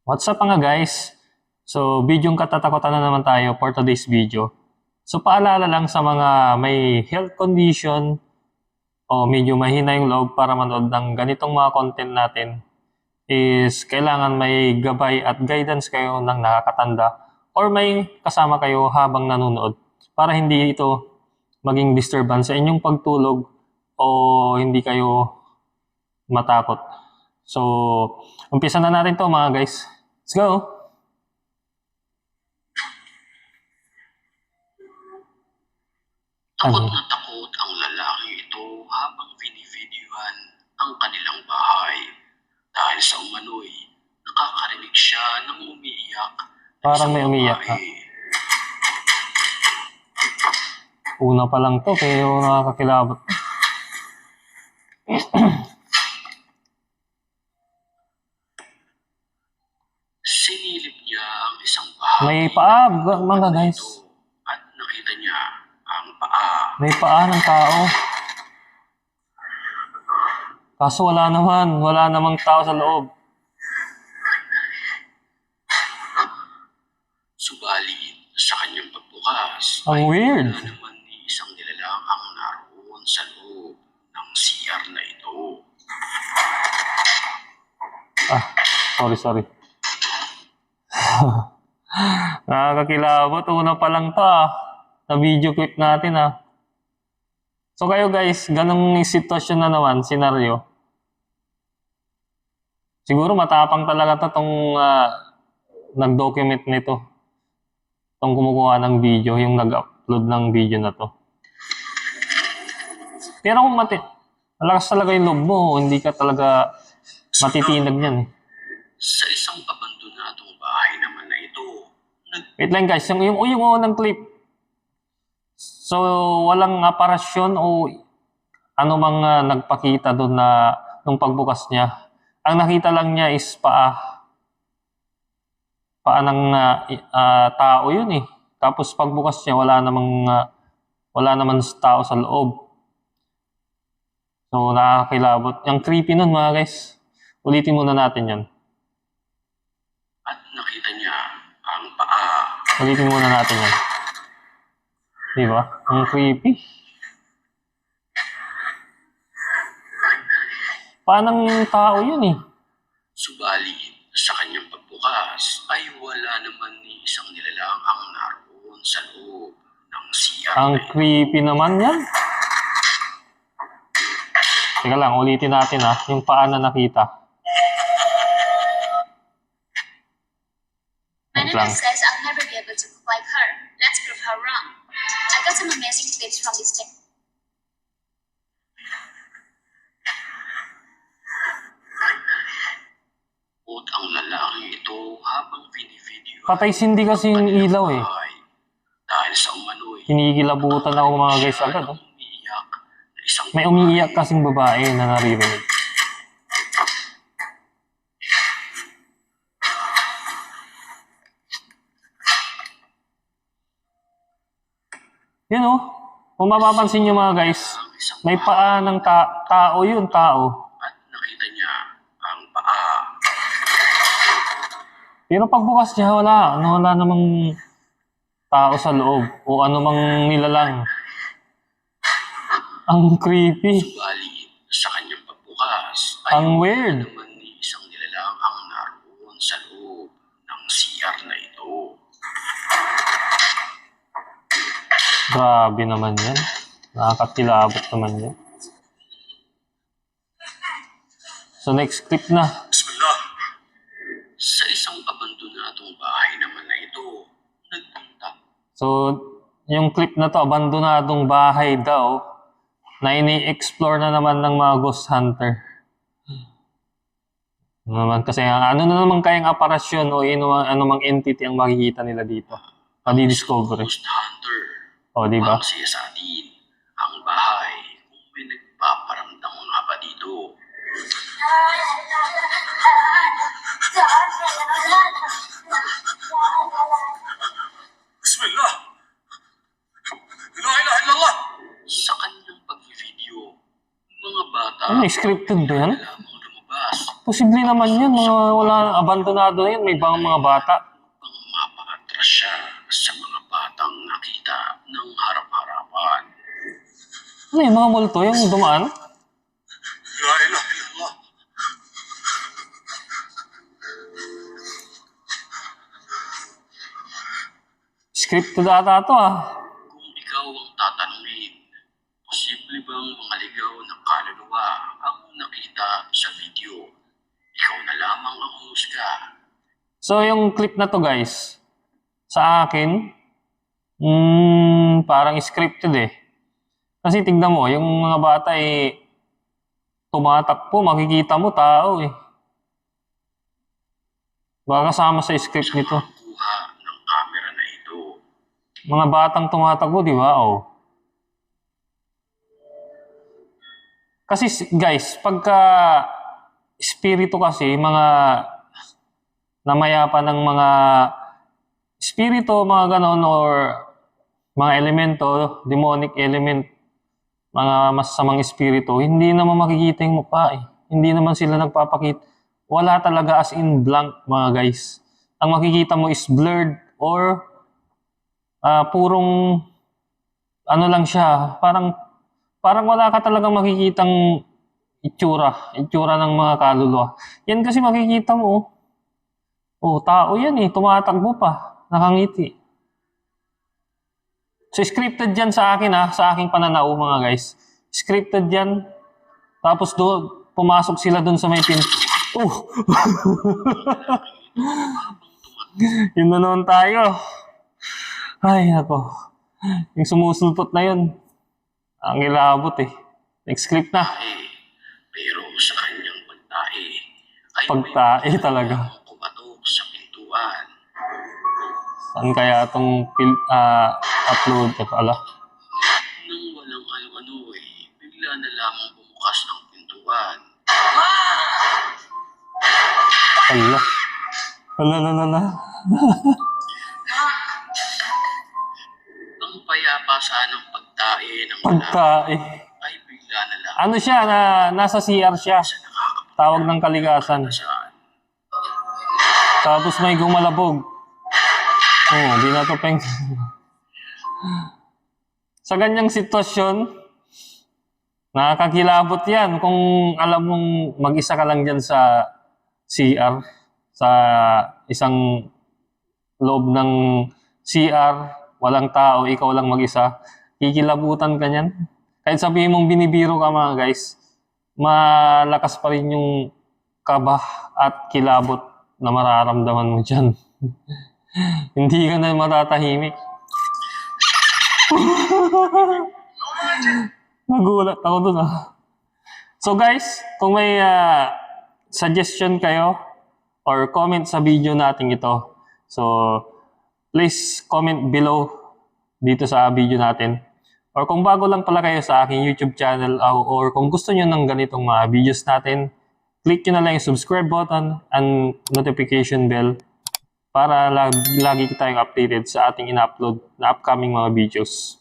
What's up mga guys? So, bidyong katatakutan na naman tayo for today's video. So, paalala lang sa mga may health condition o medyo mahina yung loob para manood ng ganitong mga content natin is kailangan may gabay at guidance kayo ng nakakatanda or may kasama kayo habang nanonood para hindi ito maging disturbance sa inyong pagtulog o hindi kayo matakot. So, umpisa na natin to mga guys. Let's go! Takot na takot ang lalaking ito habang binivideohan ang kanilang bahay. Dahil sa umano'y, nakakarinig siya ng umiiyak. Parang may umiiyak ha. Una pa lang to, pero nakakakilabot. Sinilip niya ang isang bahagi. May paa, mga guys. At nakita niya ang paa. May paa ng tao. Kaso wala namang tao sa loob. Subalit, sa kanyang pagbukas, Ang weird. wala naman ni isang nilalang ang naroon sa loob ng CR na ito. Sorry. Nakakakilabot. Una pa lang to na video clip natin So kayo guys, ganong sitwasyon na naman, senaryo. Siguro matapang talaga to tong nag-document nito. Tong kumukuha ng video, yung nag-upload ng video na to. Pero kung malakas talaga yung loob mo, hindi ka talaga matitinag yan. Sa isang abandonadong bahay naman na ito, Wait lang guys, yung unang clip. So, walang aparasyon o ano mang nagpakita doon na nung pagbukas niya. Ang nakita lang niya is paa. Paa ng tao yun eh. Tapos pagbukas niya, wala namang tao sa loob. So, nakakilabot. Yung creepy nun mga guys. Ulitin muna natin yan. at nakita niya ang paa. Ulitin muna natin yan. Diba? Ang creepy. Paanang tao yun eh. Subalit, sa kanyang pagbukas ay wala naman ni isang nilalang ang naroon sa loob ng CR Ang na ito. creepy naman yan. Teka lang, ulitin natin yung paa na nakita. My Wait nana lang. says I'll never be able to cook like her. Let's prove her wrong. I got some amazing tips from this tech. At ang lalaking ito habang binivideo. Patay sindi kasi yung ilaw eh. Dahil sa umano'y, Kinikilabutan ako mga guys agad. umiiyak na isang May umiiyak kasing babae na naririnig. Yun kung mapapansin nyo mga guys, may paa ng tao yun, tao. at nakita niya ang paa. Pero pagbukas niya, wala namang tao sa loob o ano mang nilalang. Ang creepy. Subalit, sa kanyang pagbukas ay Ang weird. wala naman ni isang nilalang ang naroon sa loob ng CR na ito. Grabe naman yan. Nakakakilabot naman yan. So next clip na. Bismillah. Sa isang abandonadong bahay naman na ito, nagpunta So yung clip na to, abandonadong bahay daw na ini-explore na naman ng mga ghost hunter. Naman kasi ano na naman kayang aparasyon o anumang entity ang makikita nila dito. Padi-discovery. ghost hunter. O, di ba? Ang siya sa atin, ang bahay, kung may nagpaparamdam nga ba dito. Bismillah! La ilaha illallah! Sa kanyang pag-video, mga bata Ano, scripted ba yan? lamang lumabas Posible naman yan. Mga wala, abandonado na yan. May bang mga bata. Ang mapaatras siya sa mga batang nakita ng harap-harapan. Ano yung mga multo? Yung dumaan? La ilaha illallah. Scripted ata to ah. Kung ikaw ang tatanungin, posible bang mangaligaw ng kaluluwa ang nakita sa video? Ikaw na lamang ang humusga. So yung clip na to guys, sa akin, parang scripted eh. Kasi tignan mo, yung mga bata eh, tumatakbo, makikita mo tao eh. Baka kasama sa script nito. Kuha ng camera na ito. Mga batang tumatakbo, di ba? Oh. Kasi guys, pagka espiritu kasi, mga namayapa ng mga espiritu, mga ganon, or mga elemento, demonic element, mga masasamang espiritu, hindi naman makikita yung mukha eh. Hindi naman sila nagpapakita. Wala talaga as in blank, mga guys. Ang makikita mo is blurred or purong ano lang siya, parang wala ka talagang makikitang itsura ng mga kaluluwa. Yan kasi makikita mo, oh, tao yan eh, tumatakbo pa, nakangiti. So, scripted yan sa akin sa aking pananaw mga guys. Scripted yan. Tapos pumasok sila dun sa may pin. Oh! Yun na naman tayo. Ay, ako. Yung sumusulpot na yun. Ang ilabot eh. Next script na. Pero sa kanyang pagtae ay Pagtae talaga. kumatok sa pintuan. Saan kaya itong upload? Ala. Nang walang ano-ano bigla na lamang bumukas ang pintuan. Ala. Ala. Ang payapa ng pagtae ng Pagtae. ay bigla na lamang Ano siya? Nasa CR siya. Tawag ng kalikasan. saan. Tapos may gumalabog. Oh, di na to peng. Sa ganyang sitwasyon, nakakakilabot yan kung alam mong mag-isa ka lang dyan sa CR, sa isang loob ng CR, walang tao, ikaw lang mag-isa, kikilabutan ka niyan. Kahit sabihin mong binibiro ka mga guys, malakas pa rin yung kaba at kilabot na mararamdaman mo dyan. Hindi ka na matatahimik. Nagulat ako dun So guys, kung may suggestion kayo or comment sa video natin ito, so please comment below dito sa video natin. Or kung bago lang pala kayo sa aking YouTube channel or kung gusto nyo ng ganitong mga videos natin, click nyo na lang yung subscribe button and notification bell para lagi tayong updated sa ating in-upload na upcoming mga videos.